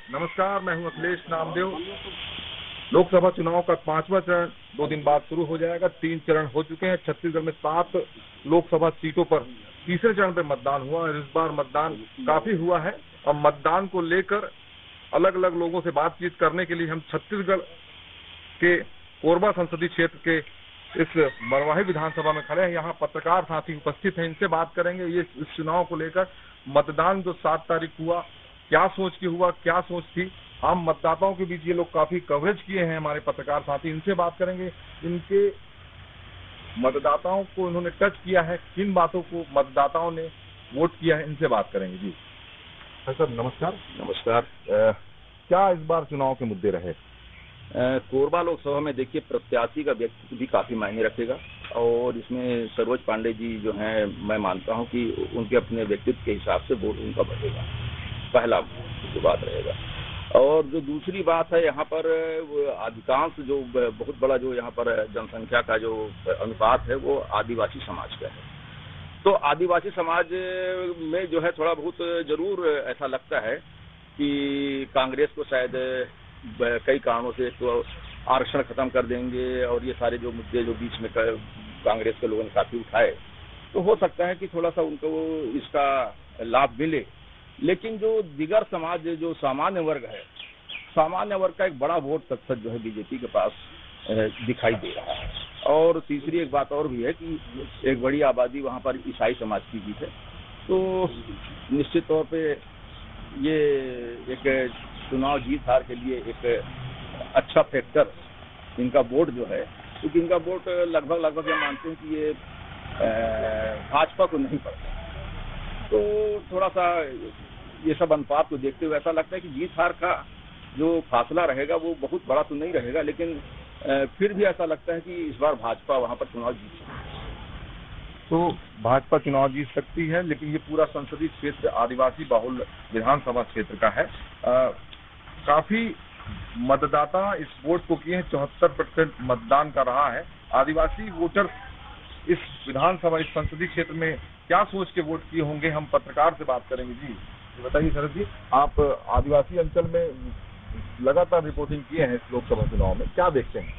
नमस्कार, मैं हूं अखिलेश नामदेव। लोकसभा चुनाव का 5वां चरण 2 दिन बाद शुरू हो जाएगा। 3 चरण हो चुके हैं। छत्तीसगढ़ में 7 लोकसभा सीटों पर तीसरे चरण पे मतदान हुआ और इस बार मतदान काफी हुआ है। और मतदान को लेकर अलग अलग लोगों से बातचीत करने के लिए हम छत्तीसगढ़ के कोरबा संसदीय क्षेत्र के इस मरवाही विधानसभा में खड़े हैं। यहाँ पत्रकार साथी उपस्थित हैं, इनसे बात करेंगे ये इस चुनाव को लेकर। मतदान जो 7 तारीख हुआ, क्या सोच के हुआ, क्या सोच थी, आम मतदाताओं के बीच ये लोग काफी कवरेज किए हैं हमारे पत्रकार साथी, इनसे बात करेंगे। इनके मतदाताओं को इन्होंने टच किया है, किन बातों को मतदाताओं ने वोट किया है, इनसे बात करेंगे। जी सर, नमस्कार। नमस्कार। क्या इस बार चुनाव के मुद्दे रहे? कोरबा लोकसभा में देखिए, प्रत्याशी का व्यक्तित्व भी काफी मायने रखेगा और इसमें सरोज पांडे जी जो हैं, मैं मानता हूं कि उनके अपने व्यक्तित्व के हिसाब से वोट उनका बढ़ेगा, पहला जो बात रहेगा। और जो दूसरी बात है, यहाँ पर अधिकांश जो बहुत बड़ा जो यहाँ पर जनसंख्या का जो अनुपात है वो आदिवासी समाज का है। तो आदिवासी समाज में जो है थोड़ा बहुत जरूर ऐसा लगता है कि कांग्रेस को शायद कई कारणों से तो आरक्षण खत्म कर देंगे और ये सारे जो मुद्दे जो बीच में कांग्रेस के लोगों ने काफी उठाए, तो हो सकता है कि थोड़ा सा उनको इसका लाभ मिले। लेकिन जो दिगर समाज, जो सामान्य वर्ग है, सामान्य वर्ग का एक बड़ा वोट प्रतिशत जो है बीजेपी के पास दिखाई दे रहा है। और तीसरी एक बात और भी है कि एक बड़ी आबादी वहाँ पर ईसाई समाज की भी है। तो निश्चित तौर पे ये एक चुनाव जीत हार के लिए एक अच्छा फैक्टर इनका वोट जो है, क्योंकि इनका वोट लगभग हम मानते हैं कि ये भाजपा को नहीं पड़ता। तो थोड़ा सा ये सब अनुपात को देखते हुए ऐसा लगता है कि जीत हार का जो फासला रहेगा वो बहुत बड़ा तो नहीं रहेगा, लेकिन फिर भी ऐसा लगता है कि इस बार भाजपा वहां पर चुनाव जीत सकती है। तो भाजपा चुनाव जीत सकती है, लेकिन ये पूरा संसदीय क्षेत्र आदिवासी बहुल विधानसभा क्षेत्र का है। काफी मतदाता इस वोट को किए हैं, 74% मतदान का रहा है। आदिवासी वोटर इस विधानसभा, इस संसदीय क्षेत्र में क्या सोच के वोट किए होंगे, हम पत्रकार से बात करेंगे। जी बताइए शरद जी, आप आदिवासी अंचल में लगातार रिपोर्टिंग किए हैं इस लोकसभा चुनाव में, क्या देखते हैं?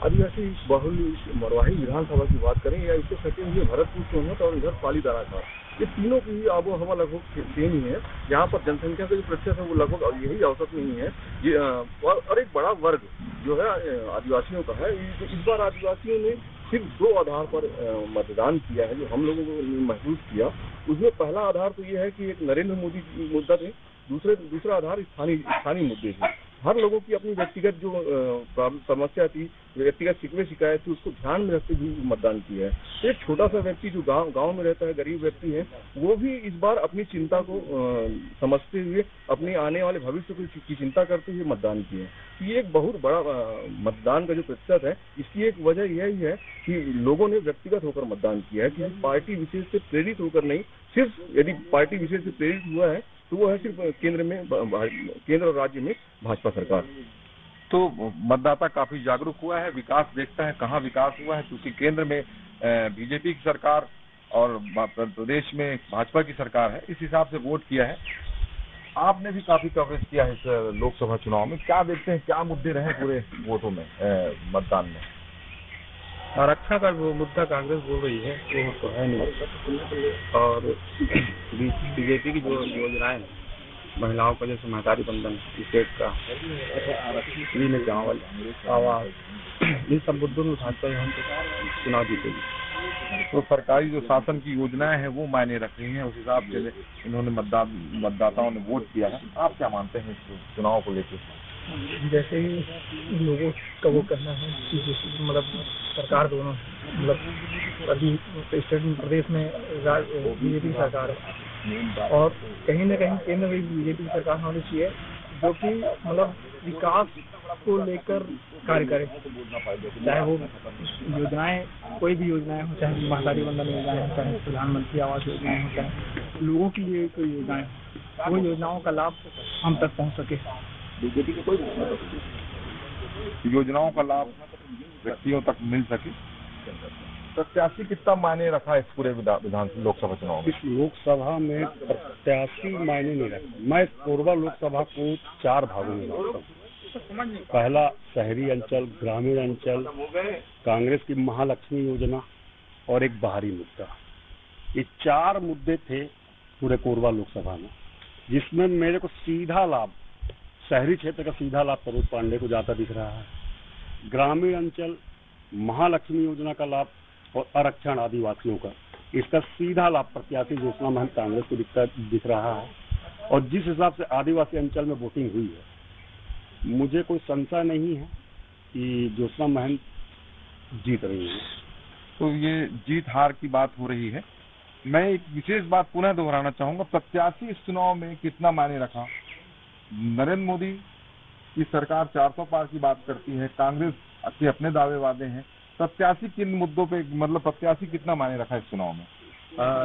आदिवासी बहुल मरवाही विधानसभा की बात करें या इससे सटे हुए भरतपुर सोनभद्र और इधर पालीतारा का, ये तीनों की ही आबो हवा लगभग सेम ही है। यहाँ पर जनसंख्या का जो प्रतिशत है वो लगभग यही औसत में ही है। ये और एक बड़ा वर्ग जो है आदिवासियों का है। इस बार आदिवासियों ने सिर्फ 2 आधार पर मतदान किया है, जो हम लोगों को महसूस किया। उसमें पहला आधार तो ये है कि एक नरेंद्र मोदी मुद्दा थे, दूसरा आधार स्थानीय मुद्दे थे। हर लोगों की अपनी व्यक्तिगत जो समस्या थी, व्यक्तिगत शिकवे शिकायत थी, उसको ध्यान में रखते हुए मतदान किया है। एक छोटा सा व्यक्ति जो गांव में रहता है, गरीब व्यक्ति है, वो भी इस बार अपनी चिंता को समझते हुए, अपने आने वाले भविष्य की चिंता करते हुए मतदान किया है। ये एक बहुत बड़ा मतदान का जो प्रतिशत है, इसकी एक वजह यही है कि लोगों ने व्यक्तिगत होकर मतदान किया है, किसी पार्टी विशेष से प्रेरित होकर नहीं। सिर्फ यदि पार्टी विशेष से प्रेरित हुआ है तो वो है सिर्फ केंद्र और राज्य में भाजपा सरकार। तो मतदाता काफी जागरूक हुआ है, विकास देखता है, कहाँ विकास हुआ है, क्योंकि केंद्र में बीजेपी की सरकार और प्रदेश में भाजपा की सरकार है, इस हिसाब से वोट किया है। आपने भी काफी कवरेज किया है इस लोकसभा चुनाव में, क्या देखते हैं, क्या मुद्दे रहे पूरे वोटों में, मतदान में? आरक्षण का जो मुद्दा कांग्रेस बोल रही है वो तो है नहीं, और बीजेपी की जो योजनाएं हैं, महिलाओं का जैसे महतारी बंधन, स्टेट का फ्री में चावल, आवास, इन सब मुद्दों में भाजपा हम चुनाव जीतेगी। तो सरकारी जो शासन की योजनाएं हैं वो मायने रख रही हैं, उस हिसाब से इन्होंने मतदाताओं ने वोट किया है। आप क्या मानते हैं इस चुनाव को लेकर? जैसे ही लोगों का वो कहना है कि मतलब सरकार दोनों, मतलब अभी स्टेट में, प्रदेश में बीजेपी सरकार है और कहीं न कहीं केंद्र में बीजेपी सरकार होनी चाहिए, जो कि मतलब विकास को लेकर कार्य करे, चाहे वो योजनाएं, कोई भी योजनाएं हो, चाहे महतारी बंधन योजना हो, चाहे प्रधानमंत्री आवास योजना हो, चाहे लोगों के लिए कोई योजनाएं, वो योजनाओं का लाभ हम तक पहुंच सके। बीजेपी की कोई योजनाओं का लाभ व्यक्तियों तक मिल सके, प्रत्याशी कितना मायने रखा इस पूरे विधान लोकसभा चुनाव में? इस लोकसभा में प्रत्याशी मायने नहीं रखा। मैं कोरबा लोकसभा को 4 भागों में बांटता हूँ। पहला शहरी अंचल, ग्रामीण अंचल, कांग्रेस की महालक्ष्मी योजना और एक बाहरी मुद्दा। ये 4 मुद्दे थे पूरे कोरबा लोकसभा में, जिसमें मेरे को सीधा लाभ, शहरी क्षेत्र का सीधा लाभ सरोज पांडे को जाता दिख रहा है। ग्रामीण अंचल, महालक्ष्मी योजना का लाभ और आरक्षण आदिवासियों का, इसका सीधा लाभ प्रत्याशी ज्योत्सना महंत कांग्रेस को दिख रहा है। और जिस हिसाब से आदिवासी अंचल में वोटिंग हुई है, मुझे कोई संशय नहीं है कि ज्योत्सना महंत जीत रही है। तो ये जीत हार की बात हो रही है। मैं एक विशेष बात पुनः दोहराना चाहूंगा, प्रत्याशी इस चुनाव में कितना मायने रखा। नरेंद्र मोदी की सरकार 400 पार की बात करती है, कांग्रेस के अपने दावे वादे हैं, प्रत्याशी किन मुद्दों पे, मतलब प्रत्याशी कितना मायने रखा इस चुनाव में?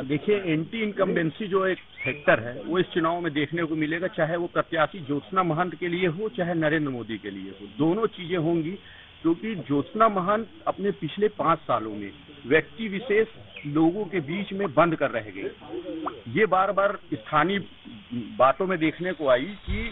देखिए, एंटी इनकम्बेंसी जो एक फैक्टर है वो इस चुनाव में देखने को मिलेगा, चाहे वो प्रत्याशी ज्योत्सना महंत के लिए हो चाहे नरेंद्र मोदी के लिए हो। दोनों चीजें होंगी, क्योंकि ज्योत्सना महंत अपने पिछले 5 सालों में व्यक्ति विशेष लोगों के बीच में बंद कर रह गई। ये बार बार स्थानीय बातों में देखने को आई कि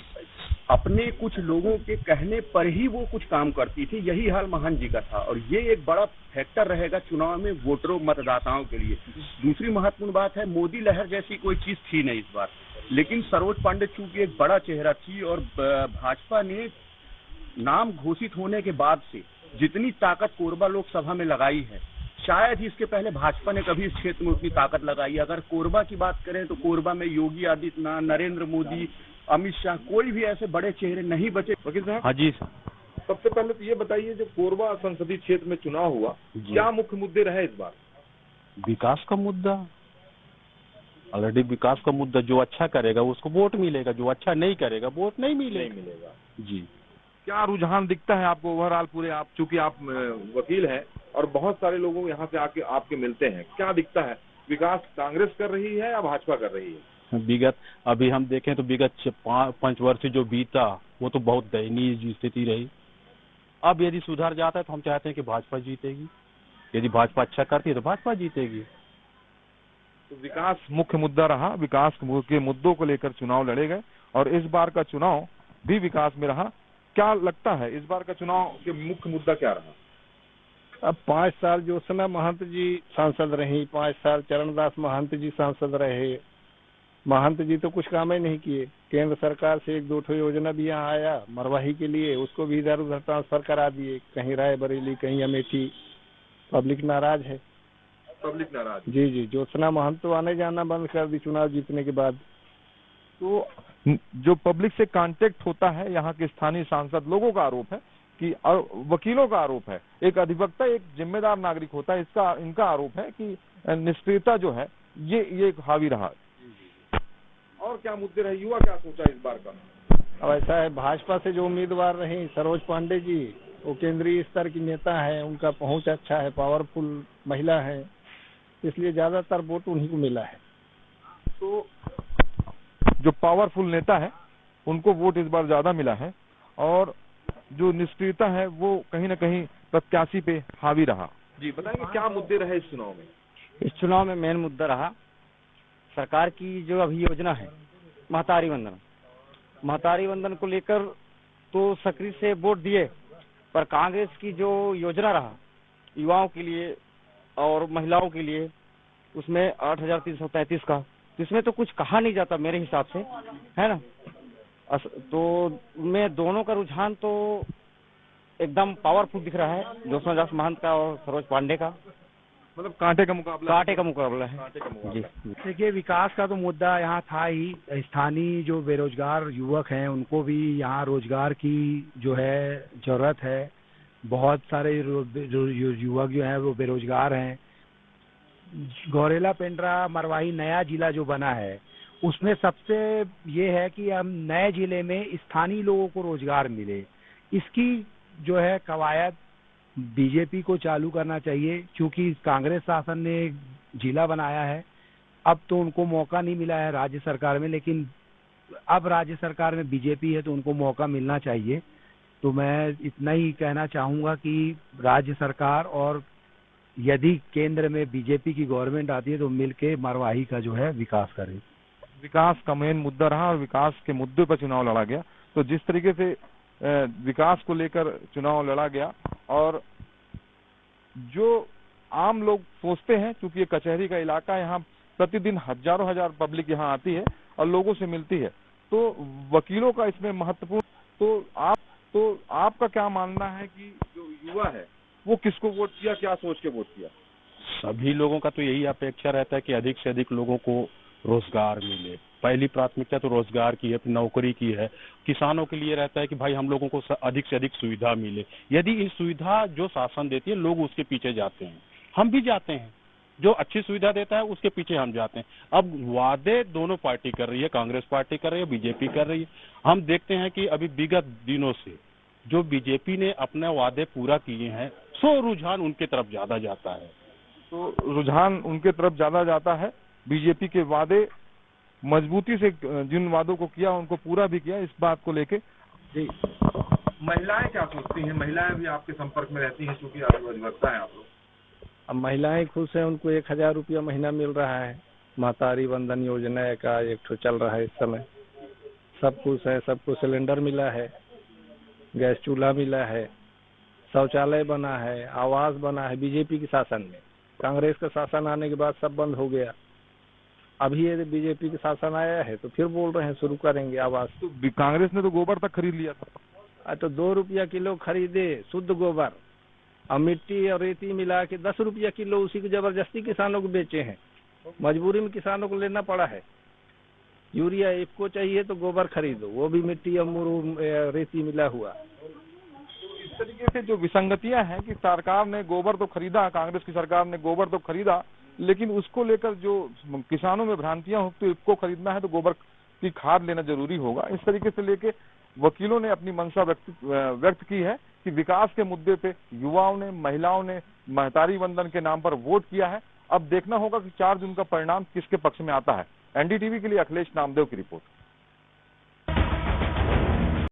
अपने कुछ लोगों के कहने पर ही वो कुछ काम करती थी। यही हाल महंत जी का था, और ये एक बड़ा फैक्टर रहेगा चुनाव में वोटरों, मतदाताओं के लिए। दूसरी महत्वपूर्ण बात है, मोदी लहर जैसी कोई चीज थी नहीं इस बार, लेकिन सरोज पांडे चूंकि एक बड़ा चेहरा थी, और भाजपा ने नाम घोषित होने के बाद से जितनी ताकत कोरबा लोकसभा में लगाई है, शायद ही इसके पहले भाजपा ने कभी इस क्षेत्र में उतनी ताकत लगाई। अगर कोरबा की बात करें तो कोरबा में योगी आदित्यनाथ, नरेंद्र मोदी, अमित शाह, कोई भी ऐसे बड़े चेहरे नहीं बचे। वकील साहब, हाँ जी। सबसे पहले तो ये बताइए, जो कोरबा संसदीय क्षेत्र में चुनाव हुआ, क्या मुख्य मुद्दे रहे इस बार? विकास का मुद्दा, ऑलरेडी विकास का मुद्दा। जो अच्छा करेगा उसको वोट मिलेगा, जो अच्छा नहीं करेगा वोट नहीं मिलेगा जी। क्या रुझान दिखता है आपको ओवरऑल पूरे, आप चूंकि आप वकील हैं और बहुत सारे लोगों यहाँ से आके आपके मिलते हैं, क्या दिखता है? विकास कांग्रेस कर रही है या भाजपा कर रही है? विगत अभी हम देखें तो विगत 5 वर्ष जो बीता वो तो बहुत दयनीय स्थिति रही। अब यदि सुधार जाता है तो हम चाहते हैं कि भाजपा जीतेगी। यदि भाजपा अच्छा करती है तो भाजपा जीतेगी। तो विकास मुख्य मुद्दा रहा, विकास के मुद्दों को लेकर चुनाव लड़े गए और इस बार का चुनाव भी विकास में रहा। क्या लगता है इस बार का चुनाव के मुख्य मुद्दा क्या रहा? अब 5 साल ज्योत्सना महंत जी सांसद रही, 5 साल चरणदास महंत जी सांसद रहे। महंत जी तो कुछ काम ही नहीं किए। केंद्र सरकार से 1-2 योजना भी यहाँ आया मरवाही के लिए, उसको भी इधर उधर ट्रांसफर करा दिए, कहीं रायबरेली कहीं अमेठी। पब्लिक नाराज है। पब्लिक नाराज? जी। ज्योत्सना महंत तो आने जाना बंद कर दी चुनाव जीतने के बाद। तो जो पब्लिक से कांटेक्ट होता है, यहाँ के स्थानीय सांसद लोगों का आरोप है कि, और वकीलों का आरोप है, एक अधिवक्ता एक जिम्मेदार नागरिक होता है, इनका आरोप है कि निष्क्रियता जो है ये एक हावी रहा। और क्या मुद्दे रहे, युवा क्या सोचा इस बार का? अब ऐसा है, भाजपा से जो उम्मीदवार रहे सरोज पांडे जी, वो केंद्रीय स्तर की नेता है, उनका पहुंच अच्छा है, पावरफुल महिला है, इसलिए ज्यादातर वोट उन्हीं को मिला है। तो जो पावरफुल नेता है उनको वोट इस बार ज्यादा मिला है, और जो निष्क्रियता है वो कहीं न कहीं प्रत्याशी पे हावी रहा। जी बताएंगे क्या मुद्दे रहे इस चुनाव में? इस चुनाव में मेन मुद्दा रहा सरकार की जो अभी योजना है महतारी वंदन को लेकर तो सक्रिय से वोट दिए, पर कांग्रेस की जो योजना रहा युवाओं के लिए और महिलाओं के लिए, उसमें 8,333 का, इसमें तो कुछ कहा नहीं जाता मेरे हिसाब से, है ना। तो मैं दोनों का रुझान तो एकदम पावरफुल दिख रहा है, ज्योत्सना महंत का और सरोज पांडे का। मतलब कांटे का मुकाबला है। जी। देखिए, विकास का तो मुद्दा यहाँ था ही। स्थानीय जो बेरोजगार युवक हैं उनको भी यहाँ रोजगार की जो है जरूरत है। बहुत सारे युवक जो हैं वो बेरोजगार हैं। गौरेला पेंड्रा मरवाही नया जिला जो बना है उसमें सबसे ये है कि हम नए जिले में स्थानीय लोगों को रोजगार मिले, इसकी जो है कवायद बीजेपी को चालू करना चाहिए, क्योंकि कांग्रेस शासन ने जिला बनाया है। अब तो उनको मौका नहीं मिला है राज्य सरकार में, लेकिन अब राज्य सरकार में बीजेपी है तो उनको मौका मिलना चाहिए। तो मैं इतना ही कहना चाहूंगा कि राज्य सरकार और यदि केंद्र में बीजेपी की गवर्नमेंट आती है तो मिलके मरवाही का जो है विकास करे। विकास का मेन मुद्दा रहा और विकास के मुद्दे पर चुनाव लड़ा गया। तो जिस तरीके से विकास को लेकर चुनाव लड़ा गया और जो आम लोग सोचते हैं, क्योंकि ये कचहरी का इलाका है, यहाँ प्रतिदिन हजारों हजार पब्लिक यहाँ आती है और लोगों से मिलती है, तो वकीलों का इसमें महत्वपूर्ण। तो आपका क्या मानना है कि जो युवा है वो किसको वोट किया, क्या सोच के वोट किया? सभी लोगों का तो यही अपेक्षा रहता है कि अधिक से अधिक लोगों को रोजगार मिले। पहली प्राथमिकता तो रोजगार की है, नौकरी की है। किसानों के लिए रहता है कि भाई हम लोगों को अधिक से अधिक सुविधा मिले। यदि ये सुविधा जो शासन देती है लोग उसके पीछे जाते हैं, हम भी जाते हैं। जो अच्छी सुविधा देता है उसके पीछे हम जाते हैं। अब वादे दोनों पार्टी कर रही है, कांग्रेस पार्टी कर रही है, बीजेपी कर रही है। हम देखते हैं कि अभी विगत दिनों से जो बीजेपी ने अपने वादे पूरा किए हैं, सो रुझान उनके तरफ ज्यादा जाता है। तो रुझान उनके तरफ ज्यादा जाता है। बीजेपी के वादे मजबूती से, जिन वादों को किया उनको पूरा भी किया। इस बात को लेके जी, महिलाएं क्या सोचती हैं? महिलाएं भी आपके संपर्क में रहती हैं, क्योंकि अधिवक्ता है आप लोग। अब महिलाएं खुश हैं, उनको 1000 रुपया महीना मिल रहा है। महतारी वंदन योजना का एक ठो चल रहा है इस समय। सब कुछ है, सबको सिलेंडर मिला है, गैस चूल्हा मिला है, शौचालय बना है, आवास बना है बीजेपी के शासन में। कांग्रेस का शासन आने के बाद सब बंद हो गया। अभी ये बीजेपी के शासन आया है तो फिर बोल रहे हैं शुरू करेंगे आवास। तो कांग्रेस ने तो गोबर तक खरीद लिया था। तो 2 रुपया किलो खरीदे शुद्ध गोबर और मिट्टी और रेती मिला के 10 रुपया किलो उसी को जबरदस्ती किसानों को बेचे हैं। मजबूरी में किसानों को लेना पड़ा है। यूरिया इफको चाहिए तो गोबर खरीदो, वो भी मिट्टी और रेती मिला हुआ। इस तरीके से जो विसंगतियां हैं कि सरकार ने गोबर तो खरीदा, कांग्रेस की सरकार ने गोबर तो खरीदा, लेकिन उसको लेकर जो किसानों में भ्रांतियां हो, तो इफको खरीदना है तो गोबर की खाद लेना जरूरी होगा। इस तरीके से लेके वकीलों ने अपनी मंशा व्यक्त की है कि विकास के मुद्दे पे युवाओं ने, महिलाओं ने महतारी वंदन के नाम पर वोट किया है। अब देखना होगा कि 4 जून का परिणाम किसके पक्ष में आता है। एनडीटीवी के लिए अखिलेश नामदेव की रिपोर्ट।